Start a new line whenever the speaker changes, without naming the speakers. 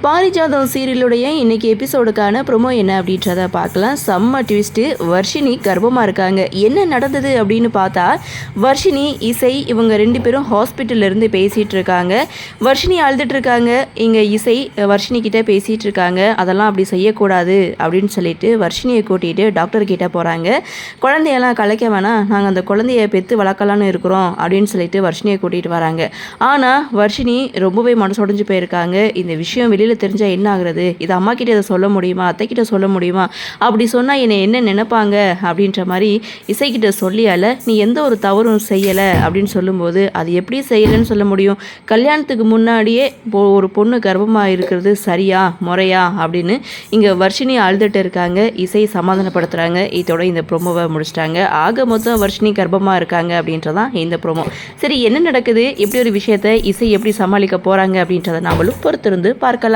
பாரிஜாதம் சீரியலுடைய இன்னைக்கு எபிசோடுக்கான ப்ரொமோ என்ன அப்படின்றத பார்க்கலாம். செம்ம ட்விஸ்ட்டு. வர்ஷினி கர்ப்பமாக இருக்காங்க. என்ன நடந்தது அப்படின்னு பார்த்தா, வர்ஷினி இசை இவங்க 2 பேரும் ஹாஸ்பிட்டல்ல இருந்து பேசிகிட்டு இருக்காங்க. வர்ஷினி அழுதுட்டு இருக்காங்க. இங்கே இசை வர்ஷினி கிட்ட பேசிகிட்டு இருக்காங்க. அதெல்லாம் அப்படி செய்யக்கூடாது அப்படின்னு சொல்லிட்டு வர்ஷினியை கூட்டிகிட்டு டாக்டர் கிட்ட போகிறாங்க. குழந்தையெல்லாம் கலைக்க வேணாம், நாங்கள் அந்த குழந்தைய பெற்று வளர்க்கலான்னு இருக்கிறோம் அப்படின்னு சொல்லிட்டு வர்ஷினியை கூட்டிகிட்டு வராங்க. ஆனால் வர்ஷினி ரொம்பவே மனசொடைஞ்சு போயிருக்காங்க. இந்த விஷயம் வெளியில் தெரிஞ்சால் என்ன ஆகுறது, இது அம்மா கிட்ட இதை சொல்ல முடியுமா, அத்தை கிட்ட சொல்ல முடியுமா, அப்படி சொன்னால் என்னை என்ன நினைப்பாங்க அப்படின்ற மாதிரி இசைக்கிட்ட சொல்லியால நீ எந்த ஒரு தவறும் செய்யலை அப்படின்னு சொல்லும்போது, அது எப்படி செய்யலைன்னு சொல்ல முடியும், கல்யாணத்துக்கு முன்னாடியே ஒரு பொண்ணு கர்ப்பமாக இருக்கிறது சரியா முறையா அப்படின்னு இங்கே வர்ஷினி அழுதுட்டு இருக்காங்க. இசை சமாதானப்படுத்துகிறாங்க. இதோட இந்த ப்ரோமோவை முடிச்சிட்டாங்க. ஆக மொத்தம் வர்ஷினி கர்ப்பமாக இருக்காங்க அப்படின்றதான் இந்த ப்ரோமோ. சரி, என்ன நடக்குது, எப்படி ஒரு விஷயத்தை இசை எப்படி சமாளிக்க போகிறாங்க அப்படின்றத நாமளும் பொறுத்திருந்து பார்க்கலாம்.